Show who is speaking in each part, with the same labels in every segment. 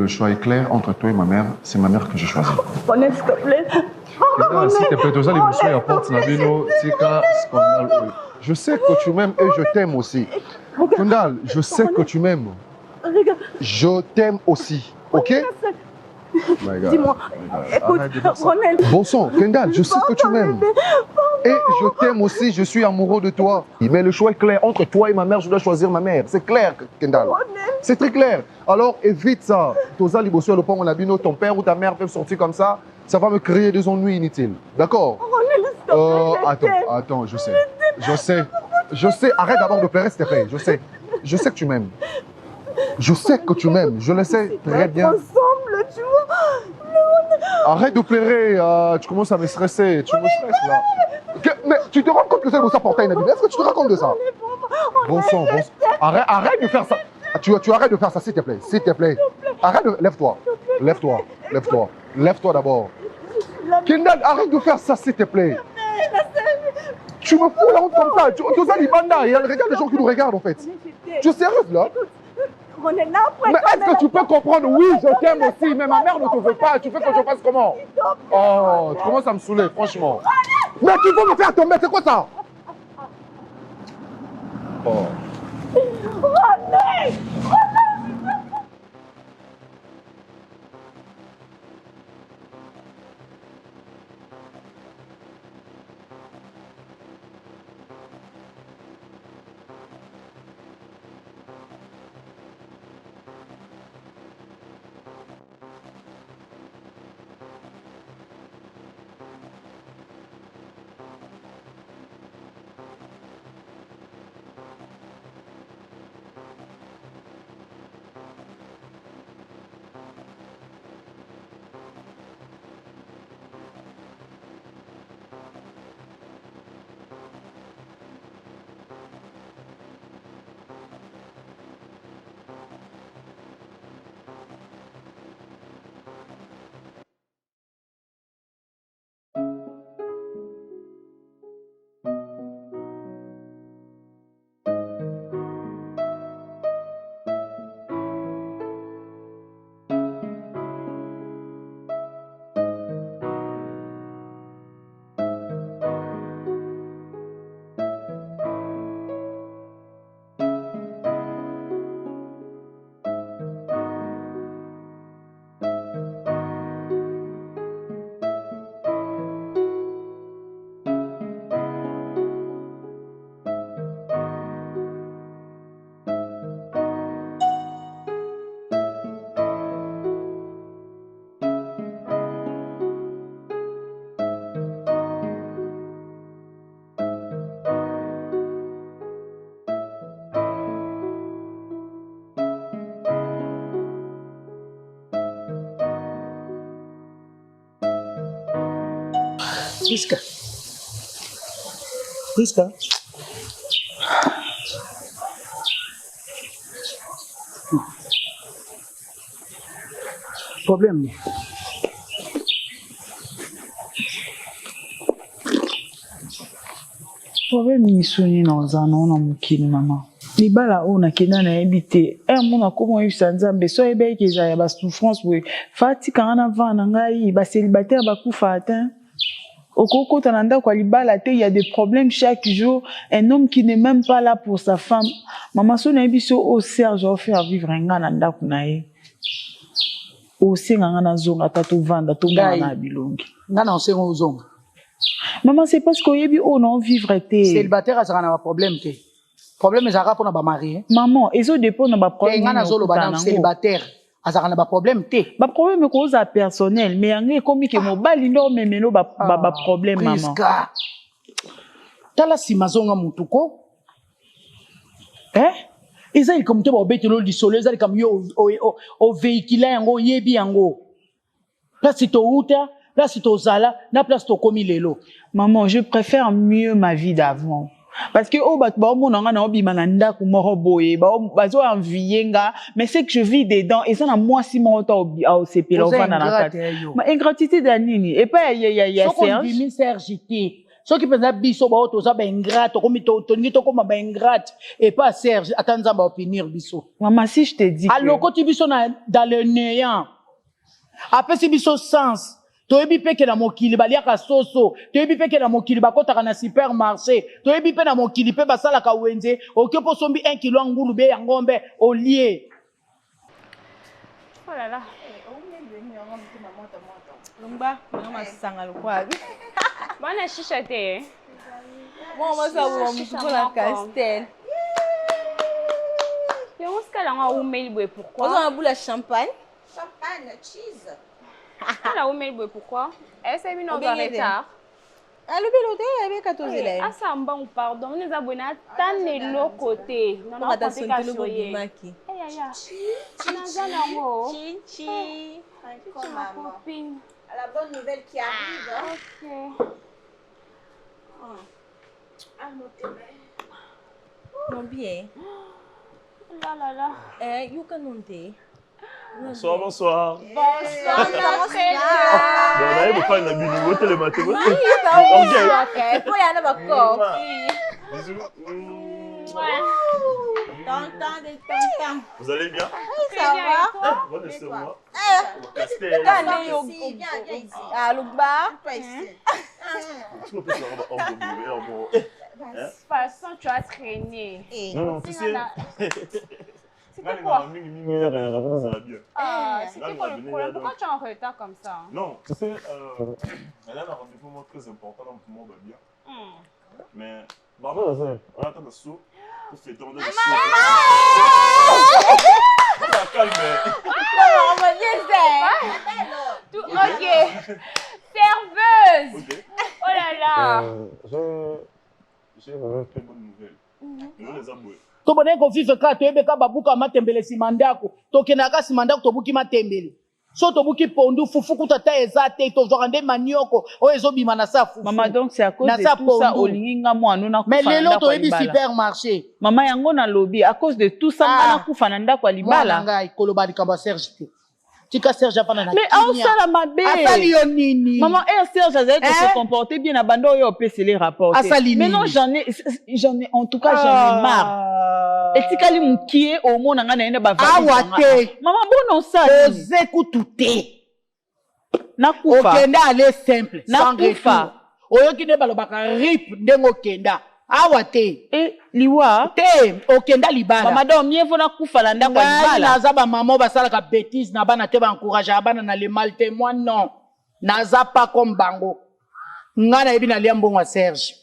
Speaker 1: le choix est clair entre toi et ma mère. C'est ma mère que je choisis.
Speaker 2: René, s'il te plaît.
Speaker 1: S'il te plaît, Toza, je sais que tu m'aimes et je t'aime aussi. Kendall, je sais que tu m'aimes. Je t'aime aussi. Ok?
Speaker 2: Dis-moi, écoute, René.
Speaker 1: Bon sang, Kendall, je sais que tu m'aimes. Et je t'aime aussi, je suis amoureux de toi. Mais le choix est clair. Entre toi et ma mère, je dois choisir ma mère. C'est clair, Kendall. C'est très clair. Alors évite ça. Toza Libosso, le pont, on a vu, ton père ou ta mère peuvent sortir comme ça. Ça va me créer des ennuis inutiles. D'accord? Attends, je sais. Arrête d'abord de pleurer, s'il te plaît. Je sais que tu m'aimes. Je sais que tu m'aimes. Je le sais très bien.
Speaker 2: Ensemble, tu vois.
Speaker 1: Arrête de pleurer. Tu commences à me stresser. Tu me stresses là. Mais tu te rends compte que c'est le ça porter une habitude? Est-ce que tu te rends compte de ça? Bon sang. Arrête de faire ça. Tu arrêtes de faire ça, s'il te plaît. S'il te plaît. Arrête de... Lève-toi. Lève-toi d'abord. Kendall, arrête de faire ça, s'il te plaît. Tu me fous la honte comme ça. Tu as l'Ibanda. Il regarde les gens qui nous regardent en fait. Tu es sérieuse là?
Speaker 2: Mais
Speaker 1: est-ce que tu peux comprendre? Oui, je t'aime aussi, mais ma mère ne te veut pas. Tu veux que je fasse comment? Oh, tu commences à me saouler, franchement. Mais tu veux me faire tomber, c'est quoi ça? Oh.
Speaker 3: Priska. Problème.
Speaker 4: Problème ni soni na ozana na mukini mama. Libala o na kenda na ebite. Mona komo yebisa nzambe so ebe ke za ya ba souffrance we. Fati kana vana ngai ba célibataire ba kufa atteint. Okoko tananda kwa libala te, il y a des problèmes chaque jour. Un homme qui n'est même pas là pour sa femme. Maman so na biso au Serge va faire vivre nga na ndaku na ye. O senga nga na zonga tato vanda to na bilongi.
Speaker 3: Nga na senga o zonga.
Speaker 4: Maman c'est parce que yebi o non vivre te.
Speaker 3: Célibataire a un problème te. Problème est pour na ba marié.
Speaker 4: Maman, eso dépend na ba problème.
Speaker 3: Nga na zolo ba célibataire. Azarana ba problème te.
Speaker 4: Ba problème ko za personnel mais ngé komi ke mobali ndo memelo ba problème maman.
Speaker 3: Priska. Tala si mazonga mutuko. Eza il comme te ba betelo di solo eza comme yo o véhicule yango yebi yango. Place to uta, place to zala, na place to komi lelo.
Speaker 4: Maman, je préfère mieux ma vie d'avant. Parce que au bat ba mo nanga na obi mananda ku moro boye ba zo envienga mais c'est que je vis dedans et ça na moi si mon temps au CP là au fana na kat. Ma ingratitude à nini et pas ya
Speaker 3: Serge. Ce qui faisait biso ba auto za ba ingrate comme to comme ba ingrate et pas Serge attends ba opinir biso.
Speaker 4: Maman, si je te dis
Speaker 3: alors quand tu biso dans le néant. Après si biso sens toyebi peke na mokili baliaka soso toyebi peke na mokili bakotaka na supermarché toyebi pe na mokili pe basalaka wenze okepo sombi 1 kilo ngulu be ya ngombe olie.
Speaker 2: Oh là là.
Speaker 5: Lumba, mama sanga lokwa.
Speaker 2: Bana shisha te.
Speaker 5: Mama sa wo mtuko na castel.
Speaker 2: Et on se cale en oumeli boy pourquoi?
Speaker 5: On a bu la champagne.
Speaker 6: Champagne, cheese.
Speaker 2: On a oumeli boy pourquoi? Est-ce que nous en retard?
Speaker 5: Ah le belote avec 14 élèves.
Speaker 2: Ah ça bon pardon, nous abonnés tant de l'autre côté.
Speaker 5: Non non, ta sonte le go bimaki.
Speaker 2: Aïe aïe. Nazana ngo.
Speaker 6: Chichi.
Speaker 2: C'est ma copine.
Speaker 6: La bonne nouvelle qui arrive.
Speaker 2: Ok.
Speaker 6: Ah, non, t'es belle.
Speaker 5: Non bien.
Speaker 2: Là là là.
Speaker 5: You can monter.
Speaker 7: Bonsoir, bonsoir.
Speaker 2: Bonsoir,
Speaker 7: On a eu beaucoup de bini, le matin.
Speaker 5: Ok, toi y en a pas.
Speaker 7: Bisous.
Speaker 6: Tant.
Speaker 7: Vous allez bien?
Speaker 5: Ça va?
Speaker 7: Bonne c'est moi.
Speaker 5: Viens ici. Ah Lumba.
Speaker 6: Pas ici.
Speaker 7: Tu peux faire un bon.
Speaker 2: De toute façon, tu as traîné.
Speaker 7: Non, tu sais.
Speaker 2: C'était quoi?
Speaker 7: Ça va bien.
Speaker 2: Ah, c'était quoi le problème? Pourquoi tu es en retard comme ça?
Speaker 7: Non, tu sais, elle a un rendez-vous très important, donc tout le monde va bien. Mais, maman, on attend le saut pour faire tomber le saut. Ça calme.
Speaker 2: Ok. Serveuse. Oh là là.
Speaker 7: J'ai une très bonne nouvelle. Nous les aboués.
Speaker 3: Tobone ko fife ka toyebe ka babuka matembele simandako tokenaka simandako tobuki matembele so tobuki pondu fufu kutata ezate tozwaka manioko o ezobima na safu.
Speaker 4: Maman, donc c'est à cause de tout ça olinga mwana na
Speaker 3: mais lelo toyebi supermarché.
Speaker 4: Maman yango na lobby à cause de tout ça ngana kufa na ndako libala.
Speaker 3: Mwana ngai koloba likamba Serge te. Tika Serge afana na.
Speaker 4: Mais on ça la mabe.
Speaker 3: Asali yo nini?
Speaker 4: Maman, Serge a se comporter bien à bando yo PC les rapports. Mais non, j'en ai en tout cas j'en ai marre. Et tikali mukie au monde nga na enda ba
Speaker 3: awate.
Speaker 4: Maman bon non ça.
Speaker 3: Ozekutute.
Speaker 4: Na kufa.
Speaker 3: Okenda aller simple.
Speaker 4: Na kufa.
Speaker 3: Oyoki ne balobaka rip ndengo kenda. Awate.
Speaker 4: Liwa.
Speaker 3: Te okenda libala.
Speaker 4: Maman donc mieux faut na kufa la ndako libala.
Speaker 3: Naza ba maman basalaka bêtise na bana te ba encourager bana na le mal témoin non. Naza pas comme bango. Ngana ebi na liambongo wa Serge.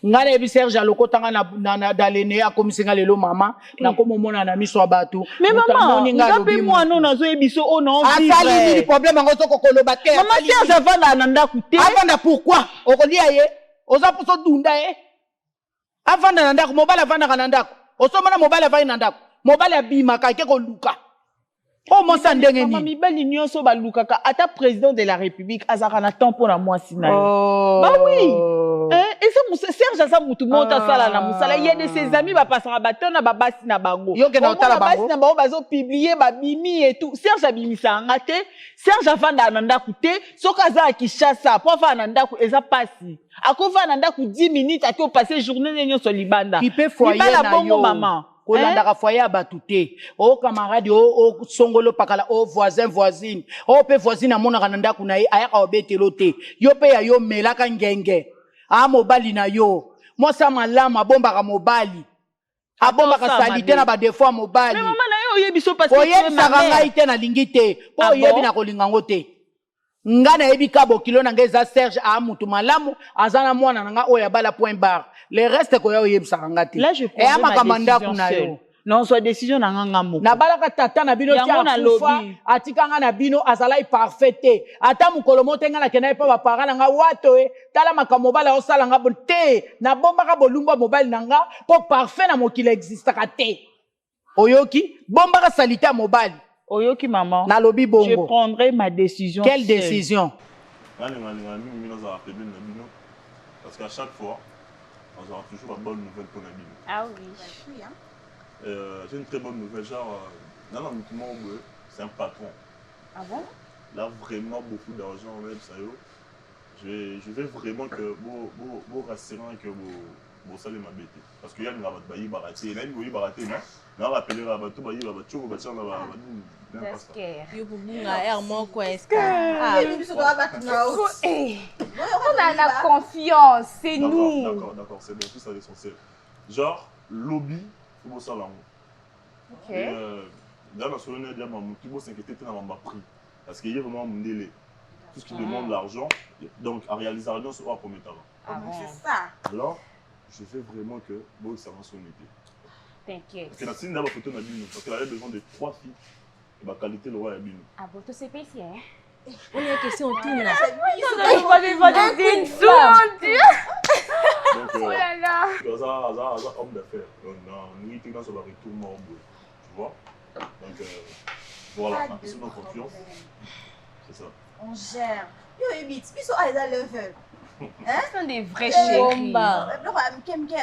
Speaker 3: Ngana ebi Serge alokotanga na dalene ya komisinga lelo mama na komomona na miso abatu.
Speaker 4: Mais maman, ngape moi non nazo ebiso o non vivre.
Speaker 3: Asali ni problème ngo soko koloba te.
Speaker 4: Maman Serge avanda na ndako te.
Speaker 3: Avanda pourquoi? Okolia ye. Oza poso dunda ye. Avanda na ndako mobile avanda na ndako. Osomana mobile avanda na ndako. Mobile abima ka ke ko luka. Oh mon sang ndenge ni.
Speaker 4: Maman mibali nyonso ba lukaka ata président de la République azaka na temps pour na moi sina. Bah oui. Et ça Serge asa mutu monta sala na musala il y a de ses amis ba passera batona ba basi na bango.
Speaker 3: Yo ke na otala bango.
Speaker 4: Basi na bango bazo publier ba bimi et tout. Serge abimisa ngate. Serge avanda na ndaku te. Soka za Kinshasa pour fa na ndaku eza pasi. Akova na ndaku 10 minutes ati passer journée nyonso libanda.
Speaker 3: Qui peut foyer na yo maman. Kolanda foyer abatu te. O camarade o songolo pakala o voisine. O pe voisine amona kana ndaku na ye ayaka obetelo te. Yo pe ya yo melaka ngenge. A mobali na yo. Moi ça malama bomba ka mobali. A bomba ka salite na ba défaut mobali.
Speaker 4: Mais maman na yo yebiso passer.
Speaker 3: Oye bisaka ite na lingite. Po yebi na kolinga ngote. Ngana yebi kabo kilo na ngeza Serge a mutu malamu azana mwana nga oya bala point bar. Le reste ko yo yebisaka ngati.
Speaker 4: Là je prends ma décision seule. Non, soit décision na nganga moko.
Speaker 3: Na balaka tata na bino tia kufa atikanga na bino azalai parfaite. Ata mukolo motenga na kenai pa ba parana nga wato tala makambo bala osala nga bonte na bomba ka bolumba mobile nanga po parfait na mokile existe ka te. Oyoki bomba ka salita mobile.
Speaker 4: Oyoki maman.
Speaker 3: Na lobi bongo.
Speaker 4: Je prendrai ma décision.
Speaker 3: Quelle décision?
Speaker 7: Parce qu'à chaque fois, on aura toujours la bonne nouvelle pour la bino.
Speaker 2: Ah oui.
Speaker 7: J'ai une très bonne nouvelle, genre, c'est un patron.
Speaker 2: Ah bon?
Speaker 7: Là, vraiment beaucoup d'argent, même ça y est. je veux vraiment que vous rassurez que vous salez ma bête. Parce qu'il y a une rabat bailli baraté. Il y a une baraté, non? Non, rappelez rabat tout bailli rabat tout babat on va
Speaker 5: Yo pour bunga air mon quoi est-ce que
Speaker 2: On a la confiance, c'est nous.
Speaker 7: D'accord, c'est bien, tout ça l'essentiel. Genre, lobby, il faut ça là.
Speaker 2: Ok.
Speaker 7: Et dans la semaine, il y a mon petit beau s'inquiéter dans ma prix. Parce qu'il y a vraiment mon délai. Tout ce qui demande l'argent, donc à réaliser l'argent, c'est au premier temps.
Speaker 6: C'est ça.
Speaker 7: Alors, je veux vraiment que vous ça va son été.
Speaker 2: T'inquiète.
Speaker 7: Parce que la signe d'abord photo n'a bien, parce qu'elle avait besoin de 3 filles. Et ma qualité, le roi est bien.
Speaker 2: Ah bon, tout c'est PC, hein?
Speaker 5: on est question tout là.
Speaker 7: Donc,
Speaker 2: Oh là là.
Speaker 7: ça, homme d'affaires. Nous, il était dans ce retour mort. Tu vois? Donc, voilà, on a besoin de confiance. C'est ça.
Speaker 6: On gère. Yo, Ebit, ils sont à la level.
Speaker 2: Ce sont des vrais chéris.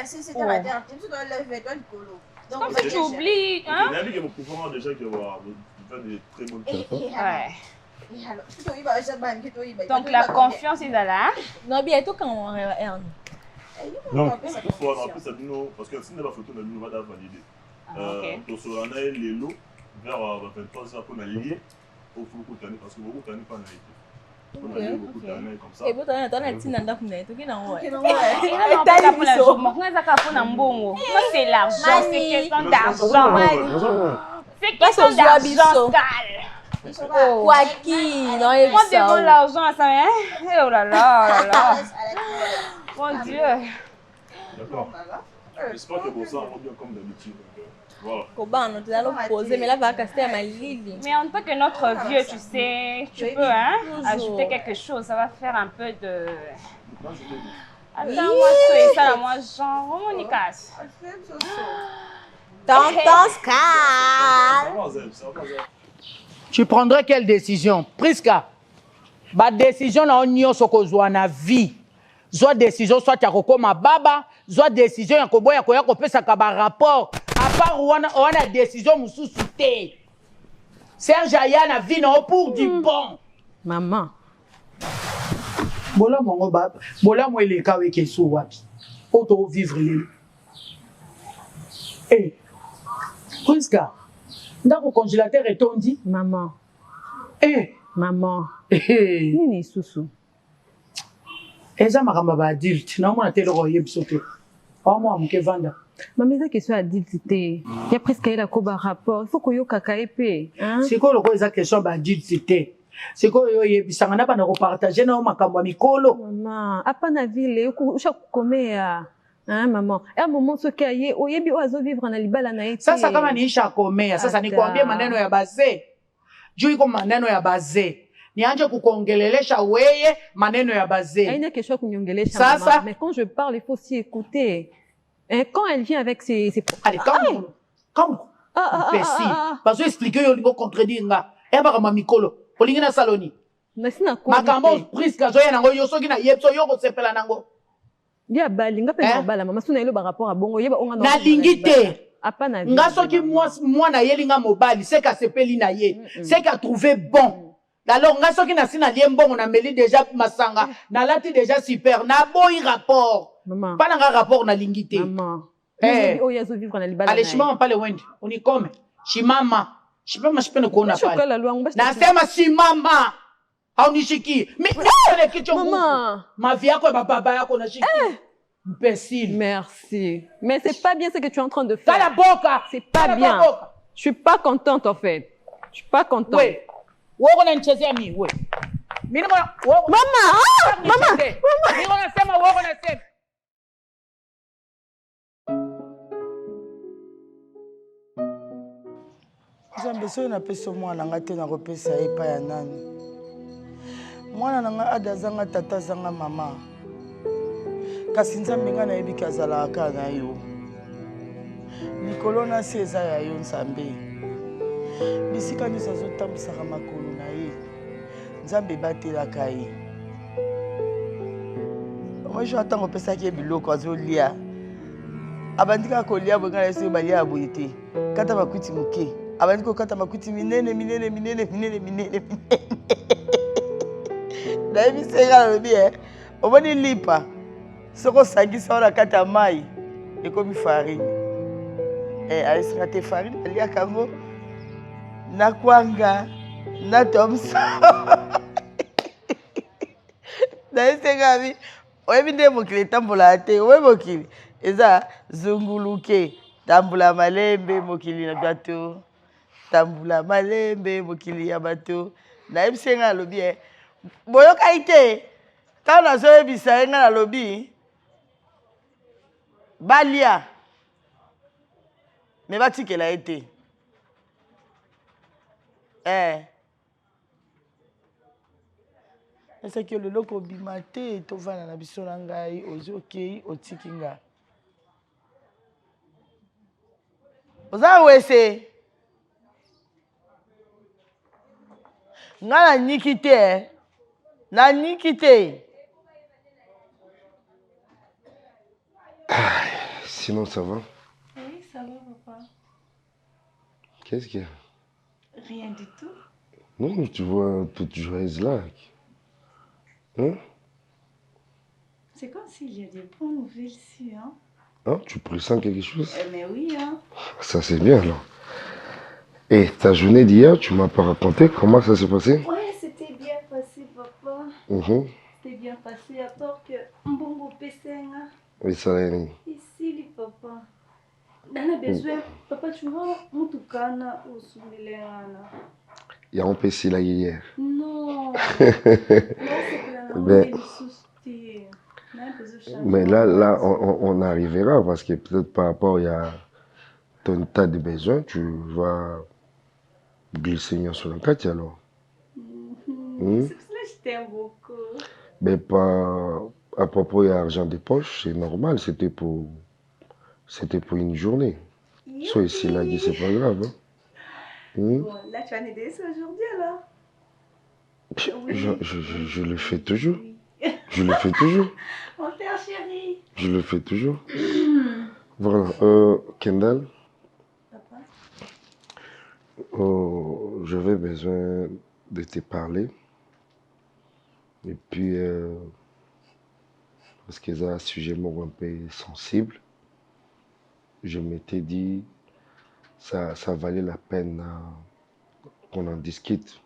Speaker 6: C'est la dernière. Tu dois lever, toi, le colo.
Speaker 2: Comme ça, tu oublies, hein?
Speaker 7: Il y a des gens déjà qui vont faire des très bonnes choses.
Speaker 2: Ouais.
Speaker 6: Donc
Speaker 2: Donc la confiance est là.
Speaker 5: Non bien tout quand on est
Speaker 7: Donc, il faut en plus parce que si on a la photo, on va valider. Donc, sur la naïe, les lots, vers 23h pour l'allier, il faut beaucoup d'années parce que beaucoup d'années pas l'allier. On a eu beaucoup d'années comme ça.
Speaker 5: et vous t'en as dit nanda kuna tout qui n'a ouais.
Speaker 2: C'est l'argent, c'est question d'argent. C'est question d'argent,
Speaker 5: quoi qui non et
Speaker 2: on demande l'argent, ça, hein? Oh là là. Mon Dieu.
Speaker 7: D'accord. J'espère que pour ça, on va bien comme d'habitude. Voilà.
Speaker 5: Comment on te allons poser mais là va casser à ma lily.
Speaker 2: Mais en tant que notre vieux, tu sais, tu peux hein, ajouter quelque chose, ça va faire un peu de... Attends, moi, ça, moi, genre, on y casse.
Speaker 5: Tonton Scar.
Speaker 3: Tu prendrais quelle décision? Priska, ma décision là on y a sokozwa na vie. Soit décision soit tu as ma baba, soit décision ya koboya koya kopesa ka ba rapport. À part on a décision mususu té. Serge aya na vie na pour du bon.
Speaker 5: Maman.
Speaker 3: Bola mongo baba, bola mo ele ka weke so wapi. Auto vivre les. Eh. Priska. Dans le congélateur est tondi.
Speaker 5: Maman.
Speaker 3: Eh.
Speaker 5: Maman.
Speaker 3: Eh.
Speaker 5: Nini susu.
Speaker 3: Eza makamba ba adulte. Na mo na telo ko yebsote. O mo amuke vanda.
Speaker 5: Maman eza question adulte. Ya presque il a koba rapport. Il faut que yo kaka épée. Hein?
Speaker 3: C'est quoi le quoi eza question ba adulte? C'est quoi yo yebisanga na bana ko partager na makambo ya mikolo.
Speaker 5: Maman, apana ville yo chaque komea. Hein, maman? Et à un moment, ce qu'il y a, au yebi oiseau vivre en alibala na eti.
Speaker 3: Sasa kama niisha komea, sasa nikwambie maneno ya bazee. Juu iko maneno ya bazee. Nianje kukuongelelesha weye maneno ya bazee.
Speaker 5: Il n'y a que chose kunyongelesha
Speaker 3: Sasa.
Speaker 5: maman. Mais quand je parle, il faut aussi écouter. Hein, quand elle vient avec ses...
Speaker 3: Allez, comme. Imbécile. Parce que expliquer yo lingo contredire nga. Eba kama mikolo. Olingi na saloni.
Speaker 5: Mais c'est na quoi?
Speaker 3: Makambo priska zoya nango yo soki na yebso yo ko sepela nango.
Speaker 5: Dia balinga pe na bala maman suna ilo ba rapport a bongo yeba onga
Speaker 3: na lingite
Speaker 5: apana
Speaker 3: nga soki moi na yelinga mobali c'est qu'à sepeli na ye c'est qu'à trouver bon alors nga soki na sina liembongo na meli déjà masanga na lati déjà super na boy rapport
Speaker 5: maman
Speaker 3: pas na rapport na lingite
Speaker 5: maman eh o yazo vivre na libala
Speaker 3: allez chimama pale wendi unikome chimama shipene kuona pale nasema simama haunishiki mimi kicho
Speaker 5: maman
Speaker 3: ma vie yako ya baba yako na shiki imbécile.
Speaker 5: Merci mais c'est pas bien ce que tu es en train de faire.
Speaker 3: Kala boka
Speaker 5: c'est pas bien. Je suis pas contente en fait. Je suis pas contente.
Speaker 3: Oui. Woko na nichezea mimi wewe. Mimi woko.
Speaker 5: Maman, maman.
Speaker 3: Mimi nasema woko nasema.
Speaker 4: Nzambe soki napesi mwana nga te nakopesa ye epai ya nani. Mwana na nga adazanga tata azanga mama. Kasi Nzambe nga nayebi azalaka kaka na yo. Likolo na se eza ya yo Nzambe. Bisika nyonso azotambwisaka makolo na ye. Nzambe ebatelaka ye. Moi je ntango opesaki ye biloko azolia. Abandi kaka kolia boye nga na yesu balia ya boye te. Kata bakuti moke. Abandi kokata makuti minene.
Speaker 8: nayebi senga lobi omoni lipa soko osangisa wana kati ya mai ekomi farine ayesaka te farine aliaka yango na kwanga na tomsa nayesenga abi oyebi nde mokili etambola te oyebi mokili eza zunguluke tambula malembe mokili na bato tambula malembe mokili ya bato nayebisi nga alobi boyokai te ntango nazoyebisa ye nga nalobi balia me batikela ye te esaki lelo kobima te tovanda na biso na ngai ozwi okei otiki nga oza wese nga nanyiki te nanyiki te.
Speaker 9: Sinon ça va?
Speaker 10: Oui, ça va papa.
Speaker 9: Qu'est-ce qu'il y a?
Speaker 10: Rien du tout.
Speaker 9: Non, tu vois toute joyeuse là. Hein?
Speaker 10: C'est comme s'il y a des bonnes nouvelles ici, hein?
Speaker 9: Hein? Tu pressens quelque chose?
Speaker 10: Mais oui, hein?
Speaker 9: Ça c'est bien alors. Et ta journée d'hier, tu m'as pas raconté comment ça s'est passé?
Speaker 10: Ouais, c'était bien passé, papa. C'était bien passé, à part que Mbongo Pessenga.
Speaker 9: Oui, ça va.
Speaker 10: Ici, les papa. On a besoin, papa, tu vois, Moutoukana ou Soumilena.
Speaker 9: Il y a un PC là hier.
Speaker 10: Non. Non, c'est que
Speaker 9: mais là, on arrivera parce que peut-être par rapport à ton tas de besoins, tu vas glisser sur le quartier alors.
Speaker 10: C'est pour ça que je t'aime beaucoup.
Speaker 9: Mais pas à propos de l'argent de poche, c'est normal, c'était pour une journée. Soit ici là, c'est pas grave. Hein?
Speaker 10: Bon, là, tu vas m'aider aujourd'hui alors?
Speaker 9: Je le fais toujours. Je le fais toujours.
Speaker 10: Mon père chéri.
Speaker 9: Je le fais toujours. Voilà. Kendall.
Speaker 10: Papa?
Speaker 9: J'avais besoin de te parler. Et puis, parce que c'est un sujet un peu sensible, je m'étais dit, ça valait la peine qu'on en discute.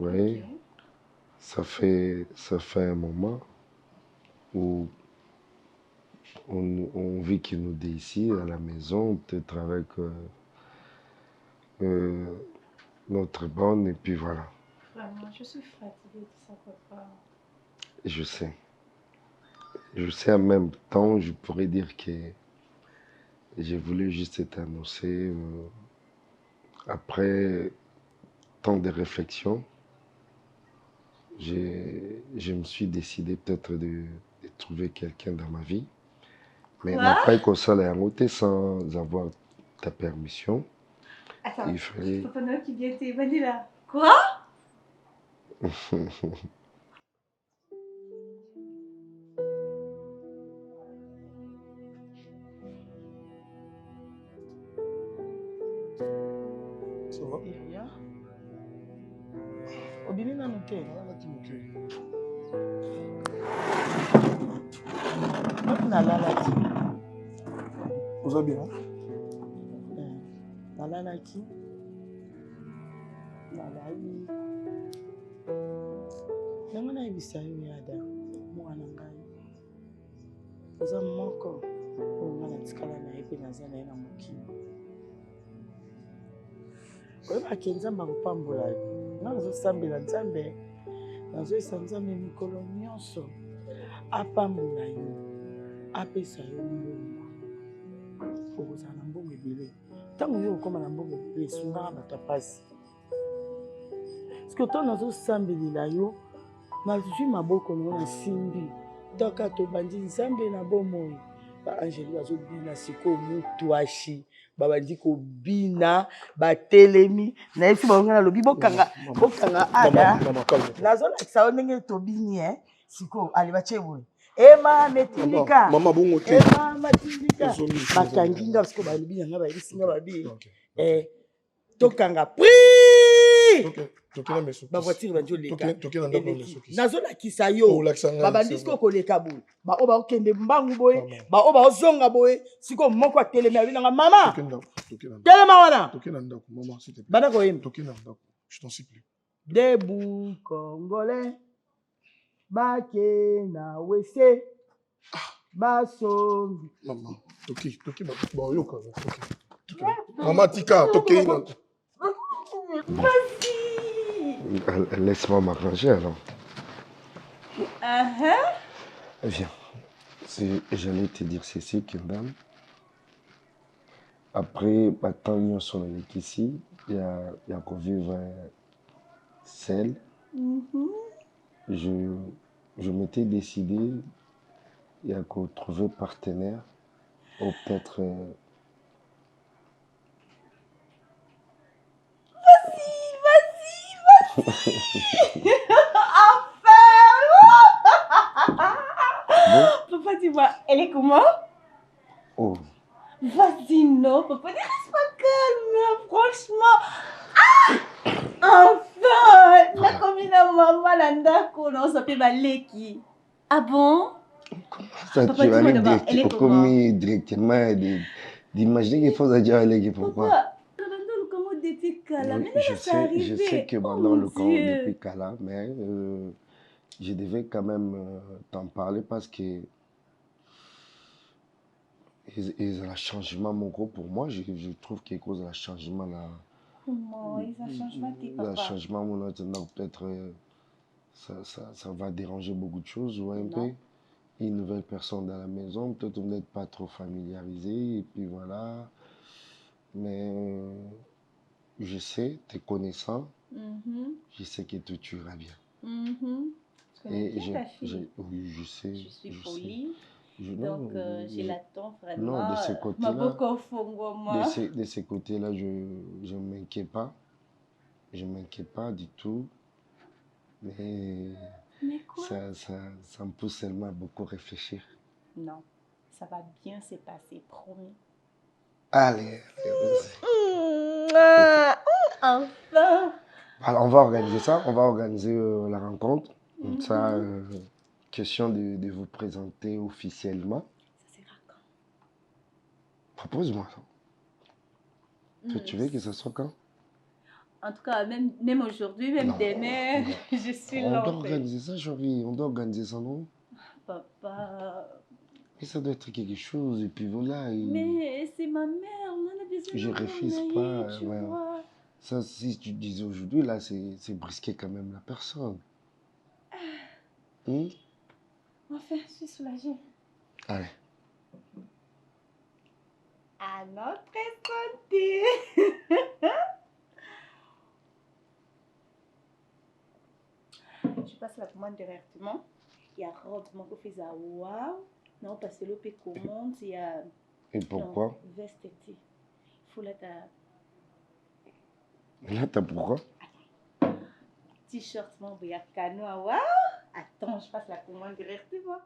Speaker 9: Oui. Okay. Ça fait un moment où on vit qu'il nous dit ici, à la maison, peut-être avec notre bonne, et puis voilà.
Speaker 10: Vraiment, je suis fatiguée de ça, papa.
Speaker 9: Je sais. Je sais en même temps, je pourrais dire que j'ai voulu juste t'annoncer, après tant de réflexions, je me suis décidé peut-être de trouver quelqu'un dans ma vie. Mais pas comme ça, sans avoir ta permission.
Speaker 10: Attends,
Speaker 9: il fallait...
Speaker 10: Papa Noël qui vient t'évader là. Quoi?
Speaker 8: Ça va? Obimi na noté. Nalalaki.
Speaker 1: Vous allez bien?
Speaker 8: Nalalaki. Nalai. Nango na yebisa yo yada mwana ngai. Oza moko onga na tikala na ye mpe naza na ye na mokili. Oyebaki nzambe akopambola yo. Nga nazosambela nzambe nazoyesa nzambe mikolo nyonso apambola yo apesa yo mbongo okozala na mbongo ebele ntango yo okoma na mbongo ebele esungaka bato apasi soki otango nazosambelela yo nazwi maboko nango nasimbi toka tobandi nzambe na bomoi baangeli bazobina sikoyo mutwashi babandi kobina batelemi nayebisi bango nalobi bokanga ada nazolakisa yo ndenge tobini sikoyo ale batie boye ema metindika
Speaker 1: mama bongo te
Speaker 8: ema matindika bakangi nga sikoyo balobi nanga bayebisi nga babi tokanga pwi bavoitire bandi oleka
Speaker 1: Tokena ndako na mesokisi.
Speaker 8: nazolakisa yo
Speaker 1: Olakisa ngai,
Speaker 8: babandisi
Speaker 1: c'est bon.
Speaker 8: koleka boye bao baokende mbangu boye bao baozonga boye sikoyo moko atelemi abinanga mama telema wana
Speaker 1: Tokena ndako, maman, s'il te plaît.
Speaker 8: banda koyemba
Speaker 1: Tokena ndako, je t'en supplie.
Speaker 8: debout congolais bakena wese basombi
Speaker 1: Maman, Toki, bon, yo, quand même, Toki. Maman, Tika, Toki, non.
Speaker 9: Laisse-moi m'arranger alors. Viens. J'allais te dire ceci, Kendall. Après, maintenant, nous sommes ici. Il y a qu'on vivre seul. Je m'étais décidé, il y a qu'on trouver partenaire ou peut-être.
Speaker 10: Papa, dis-moi, elle est comment?
Speaker 9: Oh.
Speaker 10: Vas-y, non, papa, ne reste pas calme, franchement. Enfin, la commune à maman, la ndako, non, ça fait baleki. Ah bon?
Speaker 9: Ça,
Speaker 10: Papa,
Speaker 9: tu vas
Speaker 10: dis-moi d'abord, elle est comment?
Speaker 9: directement d'imaginer qu'il faut dire à l'équipe. Pourquoi?
Speaker 10: Papa, comment depuis Kala? Mais là, ça arrive.
Speaker 9: Je sais que maintenant le camp depuis Kala, mais je devais quand même t'en parler parce que ils ont un changement, mon gros, pour moi. Je trouve qu'il cause un changement là.
Speaker 10: Comment? Ils ont un changement, tes papa?
Speaker 9: Un changement, peut-être ça va déranger beaucoup de choses, ouais, un peu. Une nouvelle personne dans la maison, peut-être vous n'êtes pas trop familiarisé, et puis voilà. Mais je sais, te connaissant, je sais que tu iras bien. Et oui, je sais.
Speaker 10: Je suis polie.
Speaker 9: Donc,
Speaker 10: je l'attends vraiment.
Speaker 9: Non, de ce côté-là,
Speaker 10: de
Speaker 9: ce côté-là, je ne m'inquiète pas. Je ne m'inquiète pas du tout. Mais
Speaker 10: quoi?
Speaker 9: Ça me pousse seulement à beaucoup réfléchir.
Speaker 10: Non, ça va bien se passer, promis.
Speaker 9: Allez.
Speaker 10: Enfin.
Speaker 9: Alors, on va organiser ça. On va organiser la rencontre. Comme ça, question de vous présenter officiellement.
Speaker 10: Ça sera quand?
Speaker 9: Propose-moi ça. Tu veux que ça soit quand?
Speaker 10: En tout cas, même aujourd'hui, même demain, je suis là.
Speaker 9: On doit organiser ça, chérie. On doit organiser ça, non?
Speaker 10: Papa.
Speaker 9: Mais ça doit être quelque chose, et puis voilà.
Speaker 10: Mais c'est ma mère, on en a besoin.
Speaker 9: Je refuse pas. Ouais. Ça, si tu disais aujourd'hui, là, c'est brusquer quand même la personne.
Speaker 10: Enfin, je suis soulagée.
Speaker 9: Allez.
Speaker 10: À notre santé. Je passe la commande directement. Il y a robe, mon coffre, waouh. Non, parce que l'OP commande, il y a.
Speaker 9: Et pourquoi?
Speaker 10: Veste. Il faut là, t'as.
Speaker 9: Là, t'as pourquoi?
Speaker 10: T-shirt, mon bouillard canois, waouh. Attends, je passe la commande directement.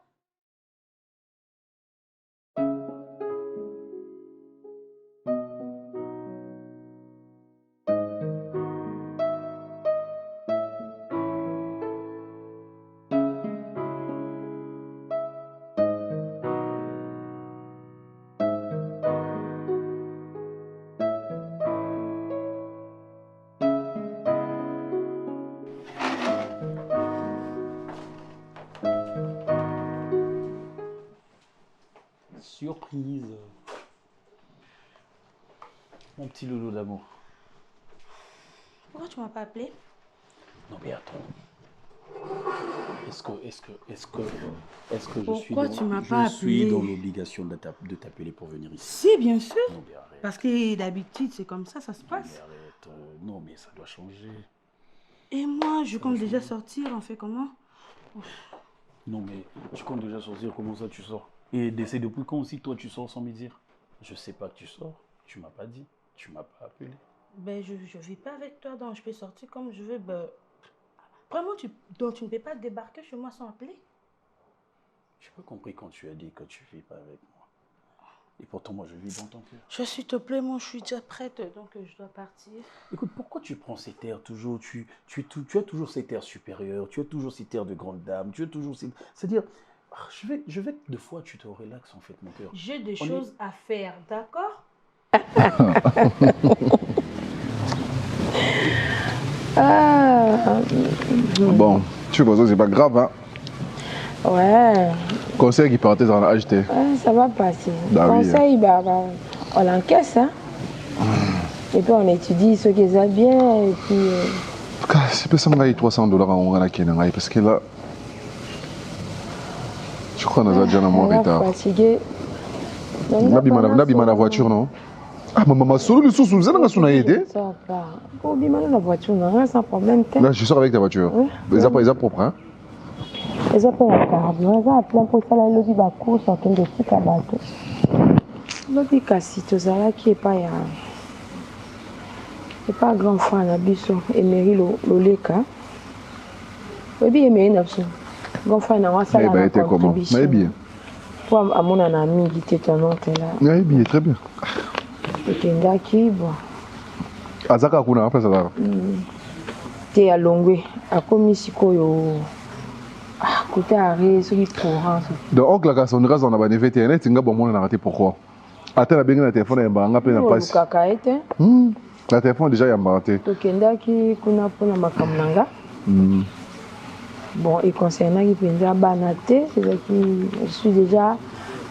Speaker 11: Surprise. Mon petit loulou d'amour.
Speaker 6: Pourquoi tu m'as pas appelé?
Speaker 11: Non mais attends. Est-ce que
Speaker 6: Pourquoi tu m'as pas
Speaker 11: je suis
Speaker 6: appelé?
Speaker 11: dans l'obligation de t'appeler pour venir ici?
Speaker 6: Si, bien sûr.
Speaker 11: Non mais arrête.
Speaker 6: Parce que d'habitude, c'est comme ça se passe.
Speaker 11: Non mais arrête. Non mais ça doit changer.
Speaker 6: Et moi, je compte déjà sortir, on fait comment?
Speaker 11: Non mais tu comptes déjà sortir, comment ça tu sors? Et c'est depuis quand aussi toi tu sors sans me dire? Je sais pas que tu sors, tu m'as pas dit, tu m'as pas appelé.
Speaker 6: Ben je vis pas avec toi, donc je peux sortir comme je veux. Ben, vraiment, tu ne peux pas débarquer chez moi sans appeler?
Speaker 11: J'ai pas compris quand tu as dit que tu vis pas avec moi. Et pourtant, moi, je vis dans ton cœur.
Speaker 6: Je suis te plaît, moi, je suis déjà prête, donc je dois partir.
Speaker 11: Écoute, pourquoi tu prends cet air toujours, tu as toujours cet air supérieur, tu as toujours cet air de grande dame, tu as toujours cet... C'est-à-dire, je vais que des fois, tu te relaxes, en fait, mon cœur.
Speaker 6: J'ai des choses à faire, d'accord?
Speaker 1: Bon, tu vois, ça, c'est pas grave, hein.
Speaker 12: Ouais.
Speaker 1: Conseil qui partait dans la HT.
Speaker 12: Ouais, ça va passer.
Speaker 1: Bah
Speaker 12: Conseil, bah, on encaisse, hein. Et puis on étudie ce qui est bien, et puis...
Speaker 1: En tout cas, c'est pas ça, $300 en Kenya, parce que là... Je crois qu'on a déjà un mois en retard.
Speaker 12: Fatigué.
Speaker 1: On a bien la voiture, non? Ah, maman, solo le sous, vous avez un aidé?
Speaker 12: Ça va. Oh, bien la voiture, non, sans problème.
Speaker 1: Là, je sors avec ta voiture. Les propres, hein?
Speaker 12: Les appels à carburant, les appels pour ça, le lobby bakou, sont en de trucs à bateau. Le lobby cassito, ça là qui est pas ya. C'est pas grand fan à Bissot, Emery Loleka. Oui, Emery Napsou. Grand fan à moi, ça là.
Speaker 1: Était comment? Mais bien.
Speaker 12: Toi, à mon ami qui était ton nom, t'es là.
Speaker 1: Oui, bien, très bien.
Speaker 12: Et Kenda qui, bon.
Speaker 1: Azaka Kuna, après ça va.
Speaker 12: T'es à Longwe, à Komisiko, ah, côté arrêt, celui courant.
Speaker 1: Donc, oncle, la son race, on a bénéficié Internet, tu as bon monde arrêté pourquoi? Attends, la bien téléphone, il y a un peu de passe. La téléphone déjà, il y a un peu de
Speaker 12: Kenda qui kuna pona makamnanga. Bon, et concernant qui peut banaté, c'est-à-dire que je suis déjà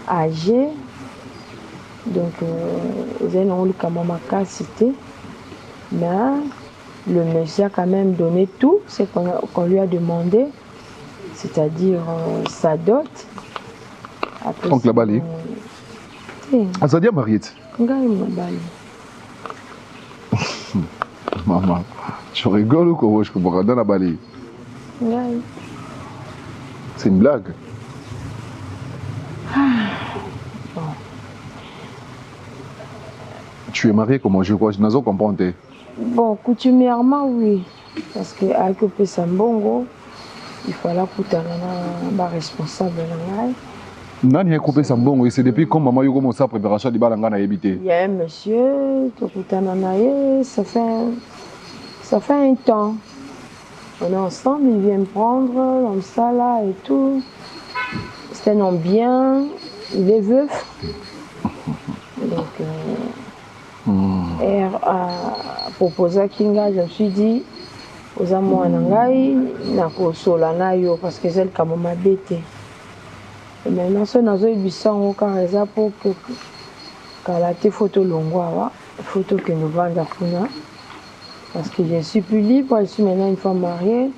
Speaker 12: âgée. Donc, j'ai non lu comme ma cité. Mais le monsieur a quand même donné tout ce qu'on lui a demandé, c'est-à-dire sa dot.
Speaker 1: Oncle la Bali. Ah, ça dit à Mariette. Maman, tu rigoles ou quoi? Je comprends dans la Bali. C'est une blague.
Speaker 12: Bon.
Speaker 1: Tu es marié comment? Je crois, je n'ai pas compris.
Speaker 12: Bon, coutumièrement, oui. Parce qu'avec le Sambongo, il fallait que un responsable.
Speaker 1: Nani a coupé Sambongo? C'est depuis quand maman a commencé à préparer ça,
Speaker 12: il y a un monsieur, ça fait un temps. On est ensemble, il vient me prendre, comme ça là et tout. C'est un homme bien, il est veuf. Donc, a proposé à Kinga, je me suis dit, aux amours nangai, nako solana yo parce que c'est le cas m'a bêté. Et maintenant, ce nazo ibissan au carreza pour que la photo longwa, photo que nous vendons à Kuna. Parce que je suis plus libre, je suis maintenant une femme mariée.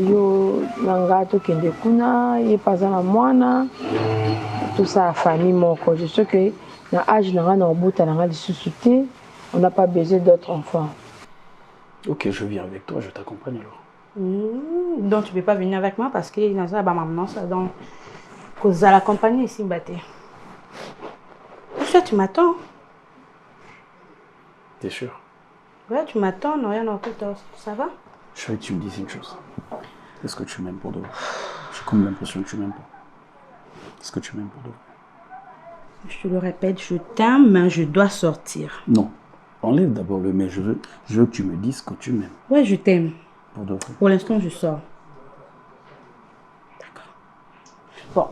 Speaker 12: Yo nangato kende kuna, ye pas à la moine, tout ça à famille mon quoi. Je sais que dans l'âge on n'a pas besoin d'autres enfants.
Speaker 11: Ok, je viens avec toi, je t'accompagne alors.
Speaker 6: Donc tu ne peux pas venir avec moi parce que dans ça, maman, ça donc cause à l'accompagner ici, Baté. Tu m'attends?
Speaker 11: T'es sûr?
Speaker 6: Ouais, tu m'attends, non rien en tout, ça va?
Speaker 11: Je veux que tu me dises une chose. Est-ce que tu m'aimes pour de vrai? J'ai comme l'impression que tu m'aimes pas. Est-ce que tu m'aimes pour de vrai?
Speaker 6: Je te le répète, je t'aime, mais je dois sortir.
Speaker 11: Non. Enlève d'abord le mais. Je veux que tu me dises que tu m'aimes.
Speaker 6: Ouais, je t'aime.
Speaker 11: Pour de vrai.
Speaker 6: Pour l'instant, je sors. D'accord. Bon,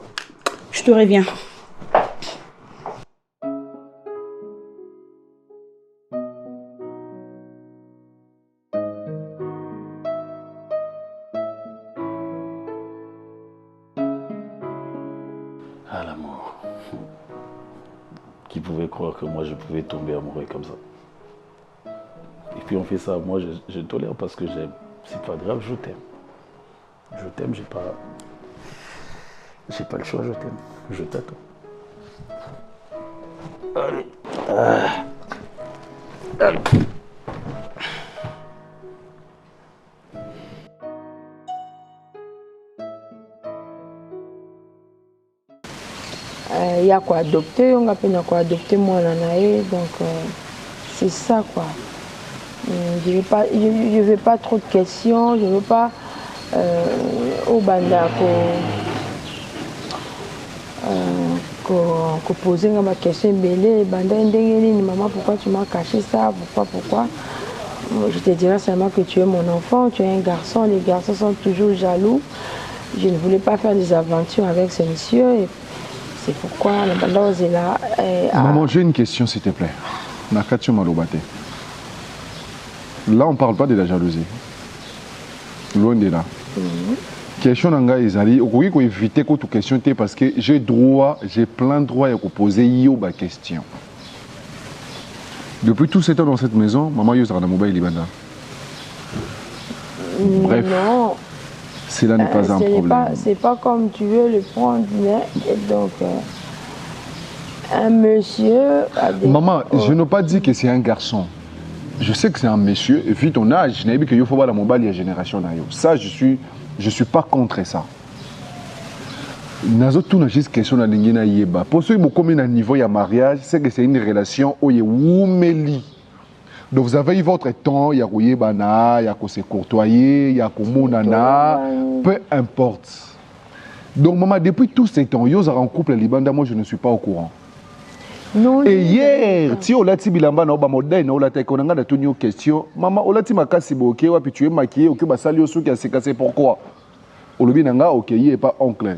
Speaker 6: je te reviens.
Speaker 11: Ah, l'amour. Qui pouvait croire que moi je pouvais tomber amoureux comme ça. Et puis on fait ça, moi je tolère parce que j'aime. C'est pas grave, je t'aime. Je t'aime, j'ai pas le choix, je t'aime. Je t'attends. Allez. Allez.
Speaker 12: Il y a quoi adopter, on a quoi adopter moi donc c'est ça quoi. Je veux pas trop de questions, je veux pas au bandako poser ma question belé banda ndengeni maman pourquoi tu m'as caché ça pourquoi je te dirais seulement que tu es mon enfant, tu es un garçon, les garçons sont toujours jaloux. Je ne voulais pas faire des aventures avec ce monsieur et c'est pourquoi la banda est là.
Speaker 1: Maman, j'ai une question s'il te plaît. Nakatio Malobate. Là on parle pas de la jalousie. Loin de là. Question nanga ezali okoki ko éviter ko toute question parce que j'ai plein de droits à poser yo ba question. Depuis tout ce temps dans cette maison, maman yo zara mobile libanda. Bref. Non. Cela n'est pas un problème.
Speaker 12: C'est pas comme tu veux le prendre, et donc un monsieur a des...
Speaker 1: Maman, je n'ai pas dit que c'est un garçon. Je sais que c'est un monsieur, et vu ton âge, je n'ai pas dit qu'il faut voir la mobile et génération d'ailleurs. Ça, je suis pas contre ça. Nazo tout n'a juste question na lingina yeba. Pour ceux qui ont un niveau de mariage, c'est que c'est une relation où il y a oumeli. Donc vous avez eu votre temps, il y a yebana, il y a se courtoyer, il y a monana, peu importe. Donc maman, depuis tout ce temps, yo en couple libanda, moi je ne suis pas au courant. Non, et hier, si on l'a dit bilamba na ba modèle na on l'a té konanga da toutes nos questions, maman, on l'a dit makasi boké wa puis tu es maquillé, OK ba sali osu qui s'est cassé pourquoi? O lobi nanga OK, il est pas oncle.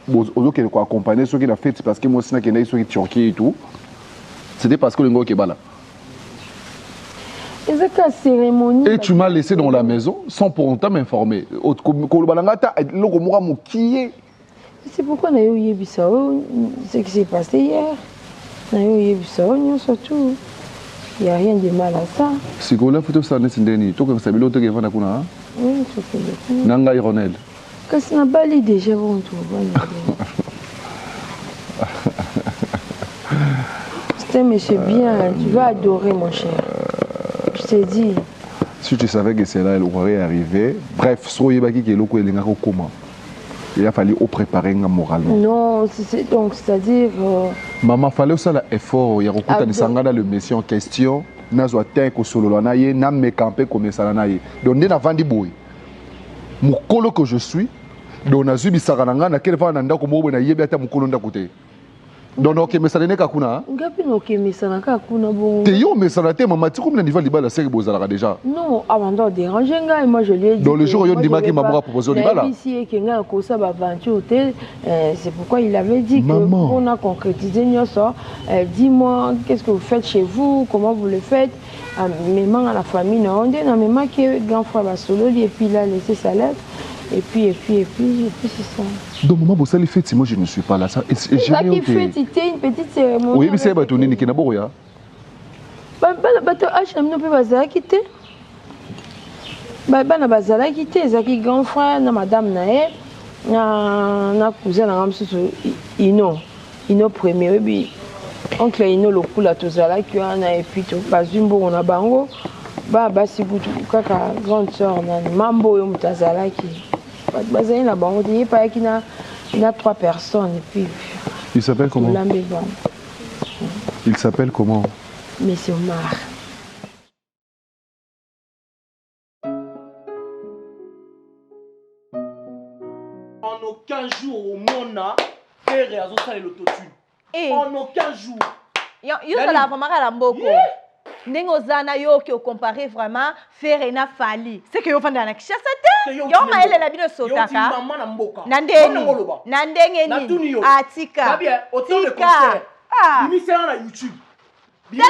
Speaker 1: Ozo qui ko accompagner ceux qui l'a fait parce que moi sina qui ceux qui Turquie et tout. C'était parce que le ngo qui bala. Et tu m'as laissé dans la maison sans pour autant m'informer.
Speaker 12: C'est pourquoi Nayo Yebisao, ce qui s'est passé hier. Nayo Yebisao, surtout. Il n'y a rien de mal à ça.
Speaker 1: Si vous voulez, vous savez, c'est un peu de l'autre qui est venu.
Speaker 12: Oui, c'est un peu.
Speaker 1: Nanga Ironel.
Speaker 12: Quand c'est un bali déjà, bon, tout c'est un monsieur bien, tu vas adorer, mon cher. Je t'ai dit.
Speaker 1: Si tu savais que c'est là, elle aurait arrivé. Bref, il a fallu préparer moralement.
Speaker 12: Non, donc c'est-à-dire.
Speaker 1: Maman, il fallait aussi l'effort. Il y a le monsieur en question. Il y a un solo, il y a un campé comme ça. Donc, il y a un boy. Mon colo que je suis, donc, il y a un peu de donc ok mais ça n'est qu'à kuna
Speaker 12: ngapi no ok mais ça n'a qu'à kuna bon
Speaker 1: te yo mais ça n'a été maman tu comme le niveau libala c'est que bozala déjà
Speaker 12: non avant de déranger ngai moi je lui ai dit
Speaker 1: dans le jour où il m'a dit maman proposé libala
Speaker 12: ici et que ngai ko ça ba aventure c'est pourquoi il avait dit que on a concrétisé ça dis-moi qu'est-ce que vous faites chez vous comment vous le faites maman à la famille non on dit non maman que grand frère va solo et puis il a laissé sa lettre. Et puis c'est ça.
Speaker 1: Donc, maman, vous allez faire, moi je ne suis pas là. Ça,
Speaker 12: c'est ça qui fait, c'était une petite cérémonie.
Speaker 1: Oui, mais c'est un qui est d'abord.
Speaker 12: Bah, HM, on peut pas quitter. Bah, na bazala quitter. Zaki grand frère, na madame Nae, na cousin, na ramsou, Ino premier, oui. Oncle Ino, le coup, la tozala, qui a, et puis, pas une bonne, on a bango. Bah, si vous kaka grande soeur, mambo, yo mutazala, qui. Il y a 3 personnes et puis.
Speaker 1: Il s'appelle comment? Il s'appelle comment?
Speaker 12: Monsieur Omar.
Speaker 8: En aucun jour au monde, Père a fait l'autotune. En aucun jour.
Speaker 10: Yo la vraiment la mboko. Nengo zana yo qui comparé vraiment Ferena Fali. C'est que yo fanda na kishasa te. Yo ma ele la bino sotaka. Nandengeni. Atika.
Speaker 8: Tika. L'émission na YouTube. Na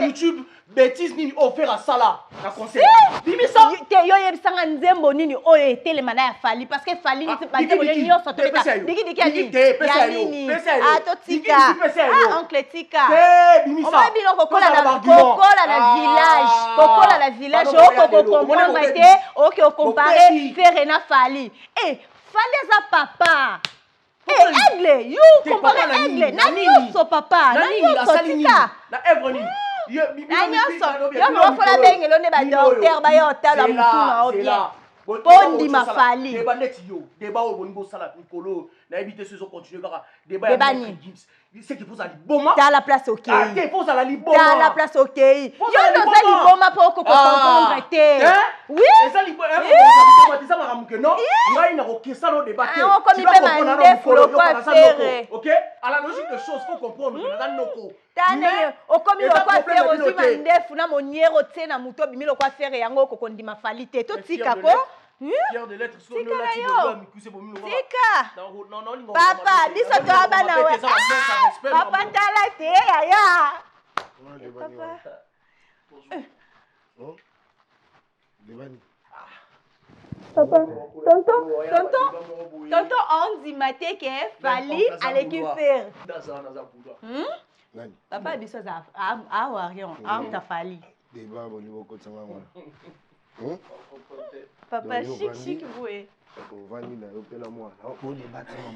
Speaker 8: YouTube. Bêtise nini offert à Salah na concert.
Speaker 10: Bimisa te yo yebisanga nzembo nini oyo telema na Fali parce que Fali ni pas nzembo nini yo soteka. Diki ya nini. Ato Tika. Oncle Tika. On va bien kokola na village. Kokola la village oko comprendre te oko comparer Ferena Fali. Eh Fali za papa. Eh Aigle, you comparer Aigle. Nani so papa. Nani so Tika.
Speaker 8: Na Evroni.
Speaker 10: Yo me faut la benge le ba docteur ba yo tala mutu na obia. Bondi ma Fali.
Speaker 8: Débat net yo, débat au bongo sala Nicolo, na éviter ce continuer kaka débat c'est qu'il faut ça liboma.
Speaker 10: Dans la place OK.
Speaker 8: Ah, il faut ça la liboma.
Speaker 10: Dans la place OK. Yo no za liboma pour comprendre te. Oui.
Speaker 8: Ça liboma, ça
Speaker 3: que non, il n'a aucun ça dans débat.
Speaker 10: Tu dois comprendre
Speaker 3: ok? À la logique des choses, il faut comprendre.
Speaker 10: Au comme il va faire aussi mandef na moniero tena muto bimilo kwa faire yango ko kondima falite to tika ko
Speaker 3: Pierre de lettres sur le
Speaker 10: non papa biso to abana wa papa tala te ya papa Papa, tonton, on dit maté que Fali allait qui faire. Papa, dit ça, Warion, ta Fali. Papa, chic, vous.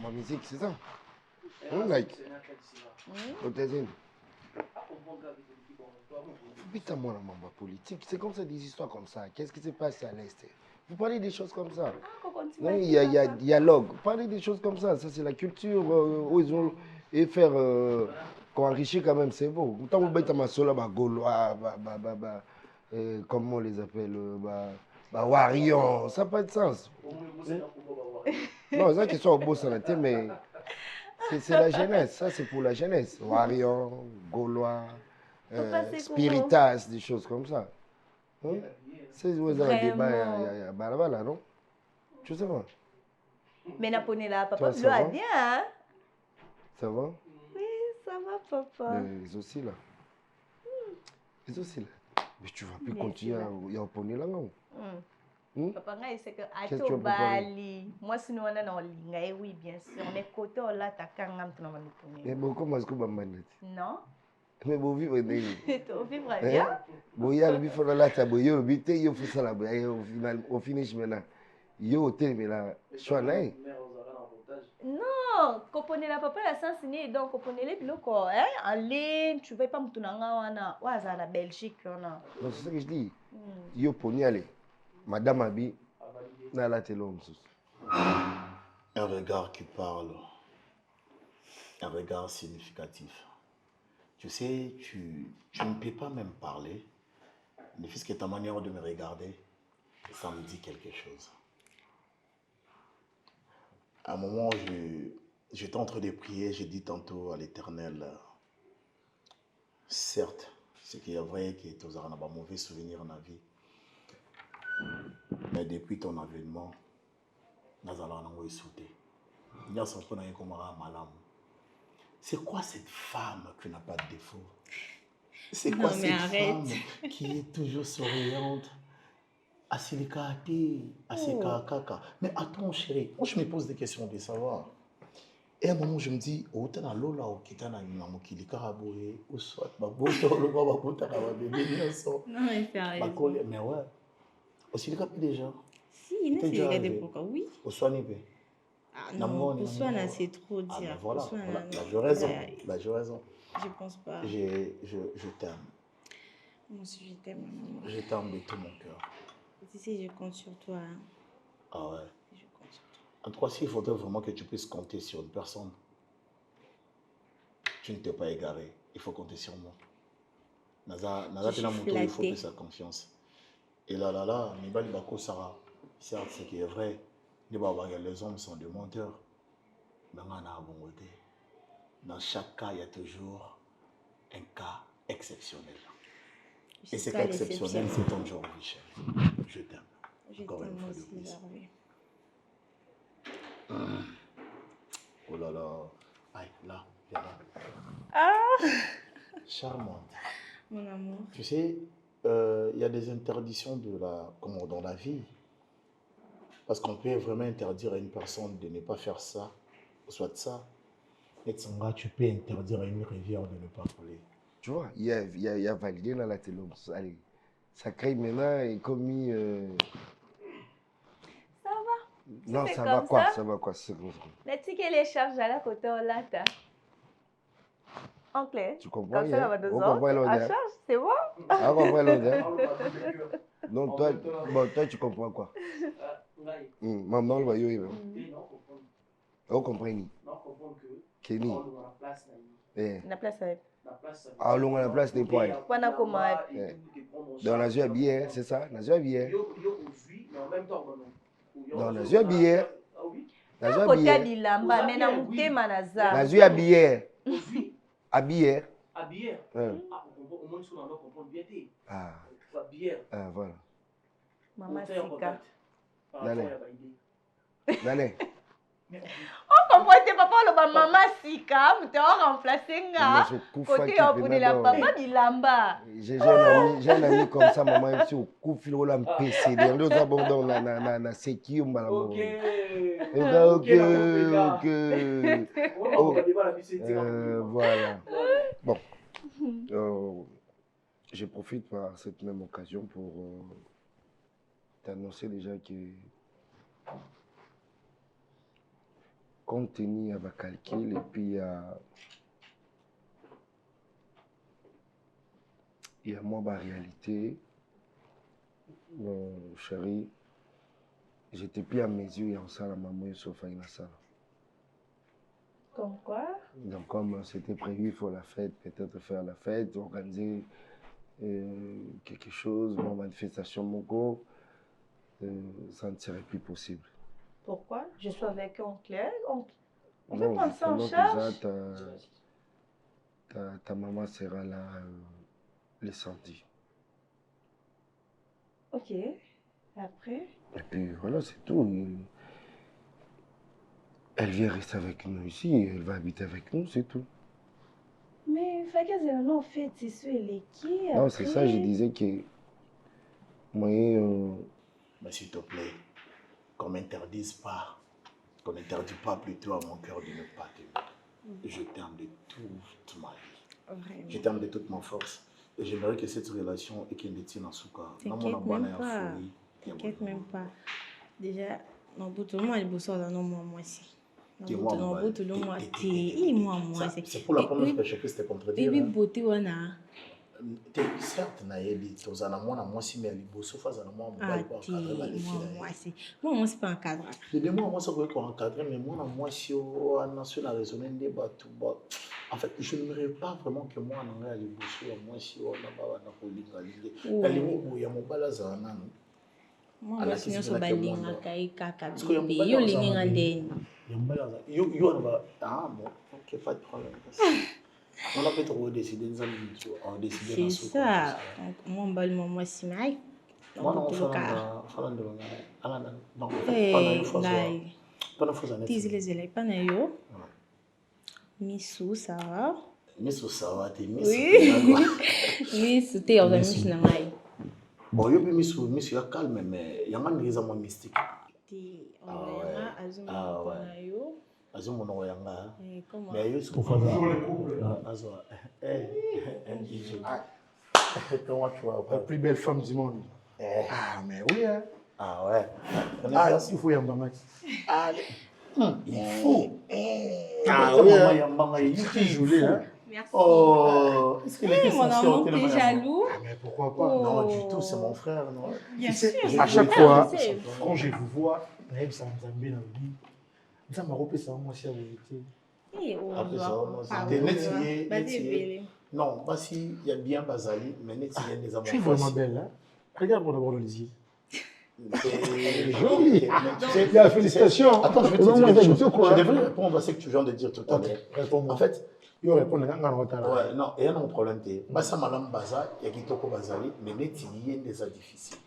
Speaker 9: Ma musique, c'est ça? Putain, moi, la maman politique, c'est comme ça, des histoires comme ça. Qu'est-ce qui s'est passé à l'Est? Vous parlez des choses comme ça. Non, il y a dialogue. Parlez des choses comme ça. Ça, c'est la culture où ils ont et faire qu'on enrichit quand même, c'est beau. Tant que vous êtes ma Gaulois, comment on les appelle, Warion, ça n'a pas de sens. Non, c'est qu'ils sont au beau santé, mais c'est la jeunesse. Ça, c'est pour la jeunesse. Warion, Gaulois, Spiritas, des choses comme ça. Hein? C'est où ils ont un débat, il y a Balabala, non? Tu sais pas?
Speaker 10: Mais Naponé là, papa, tu l'as bien, hein?
Speaker 9: Ça va?
Speaker 10: Oui, ça va, papa.
Speaker 9: Les aussi là. Les aussi là. Mais tu vas plus continuer à y opponer là, non?
Speaker 10: Papa, c'est que à Bali, moi, si nous on est en ligne, oui, bien sûr, on est côté là, t'as qu'un gamme, tu n'as pas de
Speaker 9: mais beaucoup de choses.
Speaker 10: Non?
Speaker 9: Mais vous vivez bien.
Speaker 10: Tu vivras bien?
Speaker 9: Bon, il y a le bifo là, tu as beau, le bité, il faut ça là, au finish maintenant. Yo, hôtel, mais là, je suis là.
Speaker 10: Non, comprenez la papa, la sens signé, donc comprenez les blocs, hein? En ligne, tu ne vas pas me tourner à la Belgique.
Speaker 9: Non, c'est ce que je dis. Yo, poni aller. Madame Abi, na la télé.
Speaker 11: Un regard qui parle, un regard significatif. Tu sais, tu ne peux pas même parler, mais puisque ta manière de me regarder, ça me dit quelque chose. À un moment, j'étais en train de prier, j'ai dit tantôt à l'Éternel, certes, ce qui est vrai, que tu as un mauvais souvenir dans la vie, mais depuis ton avènement, nous allons sauter. Nous allons c'est quoi cette femme qui n'a pas de défaut? C'est quoi cette femme qui est toujours souriante? Mais attends, chérie, moi je me pose des questions de savoir. Et à un moment, je me dis, oh, tu as lola, oh, qui t'a ou soit, non,
Speaker 2: mais c'est raison.
Speaker 11: Mais ouais. Aussi, les déjà.
Speaker 2: Si, il y a des pourquoi, oui.
Speaker 11: Au soin,
Speaker 2: non, Ouswana, c'est trop dire.
Speaker 11: Voilà, j'ai raison.
Speaker 2: Je pense pas.
Speaker 11: Je t'aime.
Speaker 2: Moi aussi, je t'aime, maman.
Speaker 11: Je t'aime de tout mon cœur.
Speaker 2: Tu sais, je compte sur toi. Hein.
Speaker 11: Ah ouais.
Speaker 2: Je compte sur toi.
Speaker 11: En tout cas, s'il faudrait vraiment que tu puisses compter sur une personne, tu ne t'es pas égaré. Il faut compter sur moi. Naza, il faut plus sa confiance. Et là, Nibali Bako Sarah, certes, ce qui est vrai. Les hommes sont des menteurs. Mais on a un bon côté. Dans chaque cas, il y a toujours un cas exceptionnel. Et ce cas exceptionnel, c'est ton genre, Michel. Je t'aime.
Speaker 2: Je t'aime aussi, Harvey.
Speaker 11: Oh là là. Aïe, là, viens là.
Speaker 2: Ah!
Speaker 11: Charmante.
Speaker 2: Mon amour.
Speaker 11: Tu sais, y a des interdictions dans la vie. Parce qu'on peut vraiment interdire à une personne de ne pas faire ça, soit ça. Et tu peux interdire à une rivière de ne pas couler.
Speaker 9: Tu vois, il y a validé dans la télé. Allez, ça crée maintenant et commis.
Speaker 10: Ça va?
Speaker 9: Non, ça va quoi? Ça va quoi?
Speaker 10: Mais tu sais les charges à la côté là, Oncle.
Speaker 9: Tu comprends?
Speaker 10: Comme ça,
Speaker 9: on comprend l'odeur.
Speaker 10: À charge, c'est bon?
Speaker 9: On comprend l'odeur. Donc toi, tu comprends quoi? Maman, le voyou, on comprend. Kenny.
Speaker 10: La place avec.
Speaker 9: Ah, on a la place des points.
Speaker 10: Pendant comment?
Speaker 9: Dans la joie bien, c'est ça? La joie bien. Non, nazwi ya billet. Nazwi ya
Speaker 10: Côté
Speaker 9: billet.
Speaker 10: bilamba, mais na mutema naza.
Speaker 9: Nazwi ya billet. À billet.
Speaker 3: À bière. Au moins, on doit comprendre bien.
Speaker 9: Ah.
Speaker 3: Bière.
Speaker 9: Ah, voilà.
Speaker 10: Maman Sika.
Speaker 9: Dale.
Speaker 10: On comprend tes papa le maman Sika, tu as remplacé nga. Côté pour la papa bilamba.
Speaker 9: J'ai un ami comme ça, maman, il au coup fil au lam PC. Des deux abondants na sécu mbala. Ok. Voilà. Bon. Je profite par cette même occasion pour t'annoncer déjà que compte tenu à ma calcul et puis il y a moi ma réalité, mon chéri, j'étais plus à mes yeux et en salle à maman sauf à une salle.
Speaker 10: Comme quoi?
Speaker 9: Donc comme c'était prévu, il faut la fête, peut-être faire la fête, organiser quelque chose, mon manifestation, mon go, ça ne serait plus possible.
Speaker 10: Pourquoi? Je suis avec oncle. On peut
Speaker 9: Non,
Speaker 10: prendre ça en charge.
Speaker 9: Déjà, ta maman sera là le samedi.
Speaker 10: Ok. Après?
Speaker 9: Et puis voilà, c'est tout. Elle vient rester avec nous ici, elle va habiter avec nous, c'est tout.
Speaker 10: Mais Fakaz, en fait, c'est sûr, elle est qui?
Speaker 9: Non, c'est ça, je disais que moi.
Speaker 11: Mais s'il te plaît, qu'on m'interdise pas, qu'on n'interdit pas plutôt à mon cœur de ne pas t'aimer. Je t'aime de toute ma vie.
Speaker 6: Vraiment.
Speaker 11: Je t'aime de toute ma force. Et j'aimerais que cette relation et qu'elle tienne en souka.
Speaker 6: T'inquiète même pas. Déjà, non, tout le monde est beau ça, non, moi aussi.
Speaker 11: C'est pour la première fois que je fais cette contredire.
Speaker 6: Oui, beauté, wana.
Speaker 11: Certes, naïbi, tu as moi, moi, si mais libo, sauf à moi,
Speaker 6: moi, c'est pas un cadre.
Speaker 11: Moi, ça peut être encadré, mais moi, si on a national raisonné des bateaux, en fait, je n'aimerais pas vraiment que moi, on a libo, moi, si on a pas la police, la libo, il y a mon balazana.
Speaker 6: Moi, je suis sur Balinga, Kaka, yo linga ndeni.
Speaker 11: Yo, ah bon, ok, pas de problème. On a peut-être décidé de décider.
Speaker 6: C'est ça. Donc, moi, moi, si mais
Speaker 11: moi, non,
Speaker 6: Missou, ça va?
Speaker 11: Missou, ça va, t'es Missou.
Speaker 6: Oui. Missou, t'es en Missou,
Speaker 11: bon, yo, Missou, il y a calme, mais il y a un raison mystique. Ah ouais. Azum mon oyanga. Mais yo, c'est pour faire ça. Comment tu vois?
Speaker 1: La plus belle femme du monde. Ah, mais oui, hein.
Speaker 11: Ah ouais.
Speaker 1: Ah, il faut y avoir Max.
Speaker 11: Ah, il faut.
Speaker 1: Ah oui, il faut jouer, hein.
Speaker 6: Merci.
Speaker 11: Oh, est-ce que les questions
Speaker 6: mon amour, t'es jaloux?
Speaker 1: Ah, mais pourquoi pas?
Speaker 11: Non, du tout, c'est mon frère, non?
Speaker 6: Bien sûr.
Speaker 1: À chaque fois, quand je vous vois, ça me met dans le lit. Ça m'a repris ça, moi, si à vérité.
Speaker 11: Non, pas si il y a bien Bazali, mais il y a des amours.
Speaker 1: Tu es vraiment belle, hein? Regarde-moi d'abord dans les yeux.
Speaker 11: C'est joli.
Speaker 1: Félicitations.
Speaker 11: Attends, je vais te dire. Je devrais répondre à ce que tu viens de dire tout à l'heure.
Speaker 1: Réponds-moi.
Speaker 11: En fait,
Speaker 1: il répond en retard.
Speaker 11: Ouais, non, il y a un problème. Bassa Malam Baza, il y a Kitoko Bazali, mais il y a des difficiles.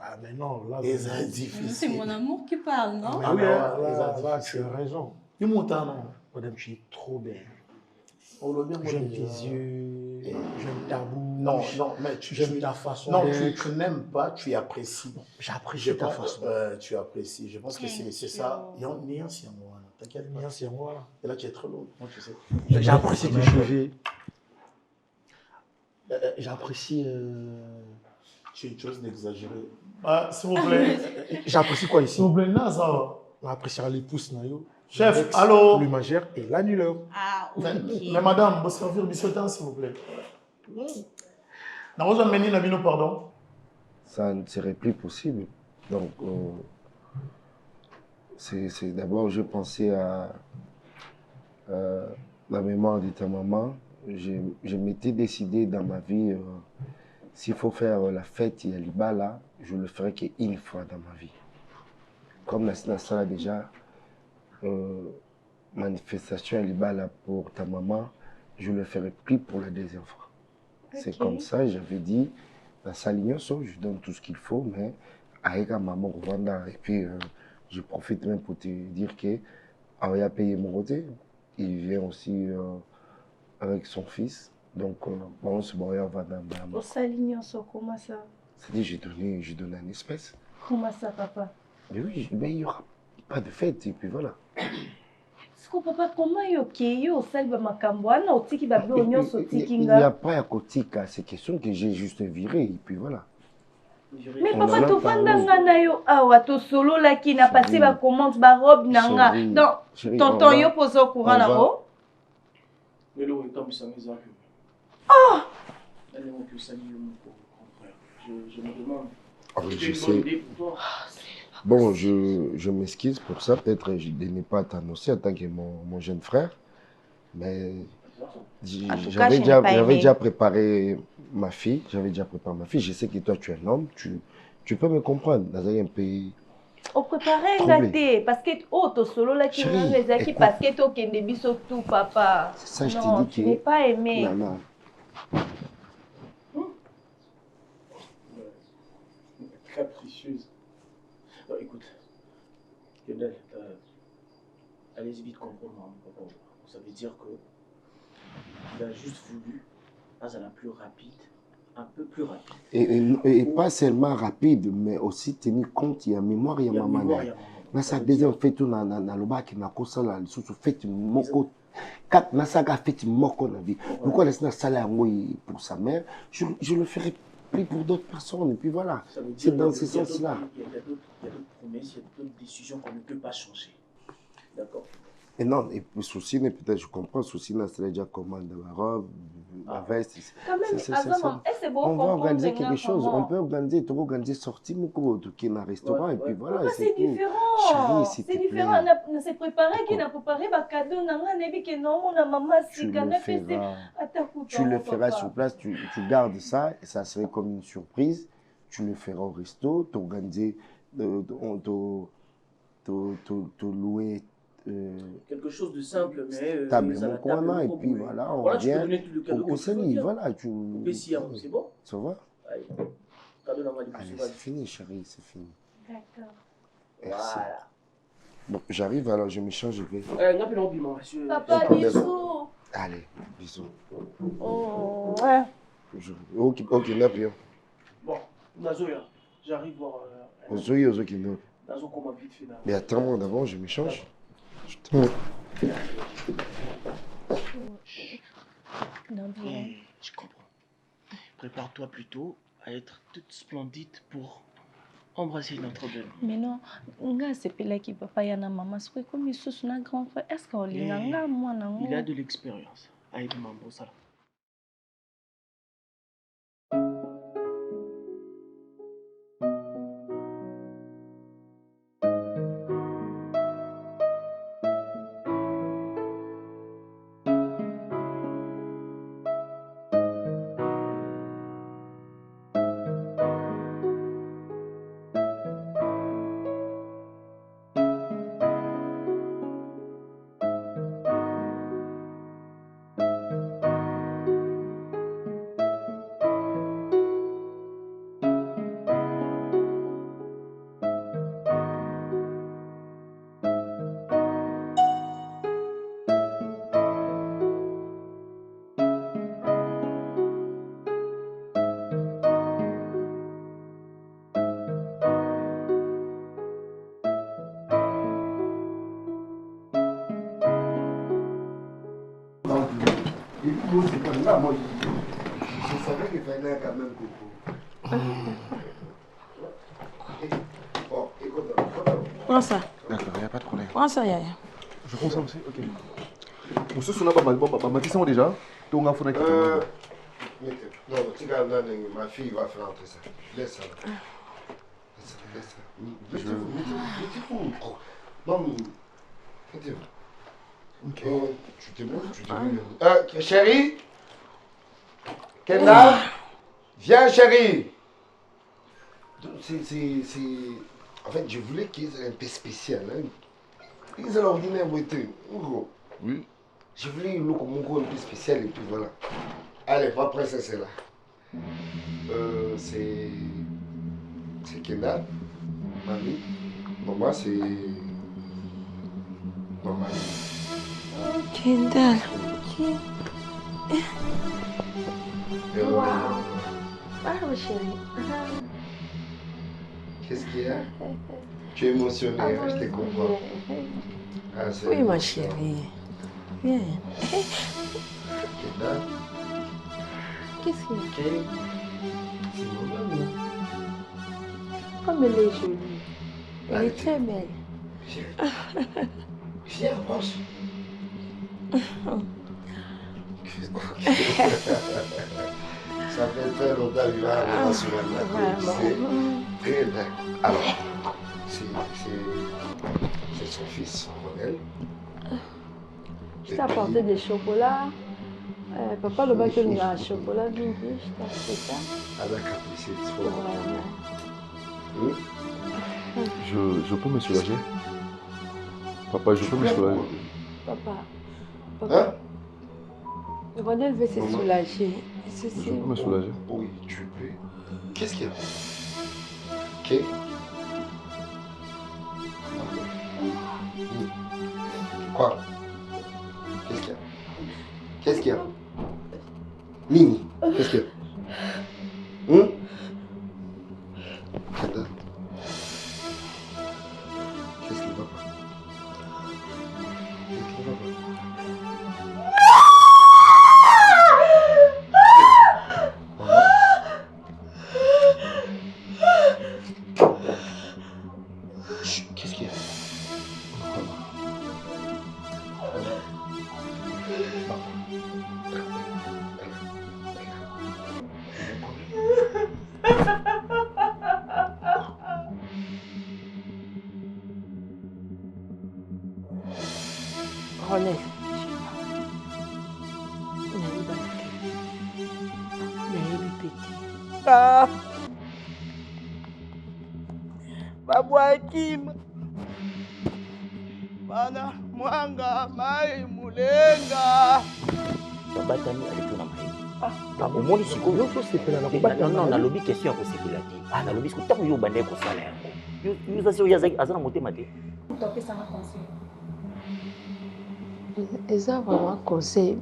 Speaker 1: Ah, mais non, là.
Speaker 6: C'est mon amour qui parle, non?
Speaker 1: Ah oui, là, tu as raison.
Speaker 11: Tu montes, non?
Speaker 1: Madame, tu es trop belle.
Speaker 11: J'aime
Speaker 1: tes yeux, j'aime ta bouche.
Speaker 11: Non, mais
Speaker 1: j'aime ta façon.
Speaker 11: Non, tu n'aimes pas, tu apprécies.
Speaker 1: J'apprécie ta façon.
Speaker 11: Tu apprécies. Je pense que c'est ça. Il y a un nuance en moi. T'inquiète pas.
Speaker 1: Nuance en moi.
Speaker 11: Et là, tu es trop lourd. Moi, tu sais.
Speaker 1: J'apprécie tes cheveux. J'apprécie.
Speaker 11: Tu es une chose d'exagéré.
Speaker 1: Ah, s'il vous plaît. J'apprécie quoi ici?
Speaker 11: S'il vous plaît, là, ça va.
Speaker 1: On appréciera les pouces, Nayo.
Speaker 11: Chef, allô?
Speaker 1: Le magère et l'annuleur.
Speaker 6: Ah, ok.
Speaker 11: Mais madame, vous servir biscotin, s'il vous plaît. Pardon.
Speaker 9: Ça ne serait plus possible. Donc, c'est d'abord, je pensais à la mémoire de ta maman. Je m'étais décidé dans ma vie, s'il faut faire la fête, il y a l'Iba là, je le ferai qu'une fois dans ma vie. comme la salle déjà, manifestation elle est là pour ta maman, je le ferai plus pour la deuxième fois. C'est comme ça, j'avais dit, la salle je donne tout ce qu'il faut, mais avec ma maman Rwanda, et puis je profite même pour te dire que il a payé mon côté, il vient aussi avec son fils, donc bon, ce boyard va dans la maman.
Speaker 6: Au salignon, comment ça?
Speaker 9: C'est-à-dire, j'ai donné une espèce.
Speaker 6: Comment ça, papa?
Speaker 9: Mais oui, mais il n'y aura pas de fête, et puis voilà.
Speaker 6: Est-ce que papa, comment il y a au salba makambouana, au tiki babi, au nyon so tiki
Speaker 9: Il n'y a pas à kotika, c'est question que j'ai juste viré, et puis voilà.
Speaker 6: Mais papa, tu fais un yo awa to solo là qui n'a passé ma commande ma robe nanga. Donc tonton yo pose au courant là haut.
Speaker 3: Mais là, comme ça mes arguments.
Speaker 6: Oh.
Speaker 3: Allez, on peut saluer mon frère. Je me demande.
Speaker 9: Je sais. Bon, je m'excuse pour ça. Peut-être je ne pas t'annoncer en tant que mon jeune frère. Mais j'avais déjà préparé ma fille. Je sais que toi, tu es un homme. Tu peux me comprendre. Dans un pays.
Speaker 6: On préparait un gâté. Parce que tu solo là qui m'a dit parce que tu as des bisous tout, papa.
Speaker 9: C'est ça, je
Speaker 6: te
Speaker 9: dis que.
Speaker 6: Tu n'es pas aimé.
Speaker 9: Non.
Speaker 3: Capricieuse. Non, écoute, Kendall, allez-y vite comprendre. Ça veut dire que il a juste voulu pas à la plus rapide, un peu plus rapide.
Speaker 9: Et pas seulement rapide, mais aussi tenir compte, il y a mémoire, il y a maman. Mais ça deuxième fait tout dans le bac, il y a ça là, le sous fait moko. Quand Nasaga fait moko na vie. Pourquoi laisser ça là pour sa mère, je le ferai plus pour d'autres personnes, et puis voilà. C'est dans ce sens-là.
Speaker 3: Il y a d'autres promesses, il y a d'autres décisions qu'on ne peut pas changer. D'accord?
Speaker 9: Et non, et puis souci, peut-être je comprends, souci, c'est déjà commande de la robe, la veste.
Speaker 6: Quand même, c'est bon.
Speaker 9: On va organiser quelque chose, on peut organiser sortie, qui est dans un restaurant, et puis voilà.
Speaker 6: C'est différent. C'est différent. On s'est préparé, qui n'a préparé un cadeau, on a dit que non, mon maman,
Speaker 9: tu le feras sur place, tu gardes ça, et ça serait comme une surprise. Tu le feras au resto, tu organiser, louer.
Speaker 3: Quelque chose de simple, mais
Speaker 9: table et puis voilà, on vient au Sali, voilà, tu...
Speaker 3: c'est bon?
Speaker 9: Ça va?
Speaker 3: Allez,
Speaker 9: c'est fini, chérie, c'est fini.
Speaker 6: D'accord.
Speaker 3: Voilà.
Speaker 9: Bon, j'arrive, alors je me change, je vais...
Speaker 6: Papa, bisous.
Speaker 9: Allez, bisous.
Speaker 6: Oh, ouais.
Speaker 9: Ok, n'a plus.
Speaker 3: Bon, Nazoya, j'arrive voir...
Speaker 9: Nazo,
Speaker 3: comment vite fait là.
Speaker 9: Mais attends, d'abord, je me change.
Speaker 3: Je comprends. Prépare-toi plutôt à être toute splendide pour embrasser notre belle.
Speaker 6: Mais non, c'est pas qui papa yana maman, c'est comme il sous un grand frère. Est-ce qu'on linga moi non?
Speaker 3: Il a de l'expérience. Aïe mambo ça.
Speaker 9: C'est comme là, moi je savais qu'il fallait quand même Coco. Bon, écoute,
Speaker 6: prends ça.
Speaker 1: D'accord, il n'y a pas de problème.
Speaker 6: Prends ça, Yaya.
Speaker 1: Je prends ça aussi, ok. On se souvient pas mal, ma question déjà. Tu as fait
Speaker 9: non, tu gardes là, ma fille va faire entrer ça. Laisse ça. Laisse ça. Mettez-vous. Non, mettez-vous. Ok. Tu te mets, chérie? Kendall? Viens, chérie. En fait, je voulais qu'ils aient un peu spécial. Hein. Ils ont l'ordinaire, oui. Je voulais une look comme un peu spécial et puis voilà. Allez, pas après ça, c'est là. C'est Kendall, mamie. Maman, c'est... Maman.
Speaker 12: Kendall.
Speaker 9: Wow.
Speaker 12: Ah, chérie.
Speaker 9: Qu'est-ce qu'il y a? Tu es émotionnée, hein, je te comprends. Ah,
Speaker 12: oui, ma chérie. Viens.
Speaker 9: Kendall.
Speaker 12: Qu'est-ce qu'il y a?
Speaker 9: C'est mon amour.
Speaker 12: Comme elle est jolie. Elle est très belle.
Speaker 9: Viens, approche. Ça fait très longtemps qu'il va arriver sur la table. C'est très bien. Alors, c'est son fils, Ronel.
Speaker 12: Je t'ai apporté des chocolats. Papa, le bac de un chocolat, je t'ai apporté ça.
Speaker 9: Ah d'accord, c'est trop.
Speaker 1: Je peux me soulager? Papa, je peux me soulager?
Speaker 12: Papa.
Speaker 9: Hein?
Speaker 12: Ronel veut se soulager.
Speaker 1: Je peux me soulager?
Speaker 9: Oui, tu peux. Qu'est-ce qu'il y a? Ok. Quoi? Qu'est-ce qu'il y a? Qu'est-ce qu'il y a? Mimi, qu'est-ce qu'il y a? Kendall. Qu'est-ce qui va pas? Qu'est-ce qui va pas? Qu'est-ce qu'il y a?
Speaker 12: Ronel.
Speaker 8: Ah, babwakim bana mwanga mai mulenga
Speaker 13: babatami aleki na mai omoni sikoyo non nalobi question ya kosepela te nalobi siko ntango yo obandaki kosala yango yo zasi oyo aza na motema te
Speaker 12: eza vraiment conseil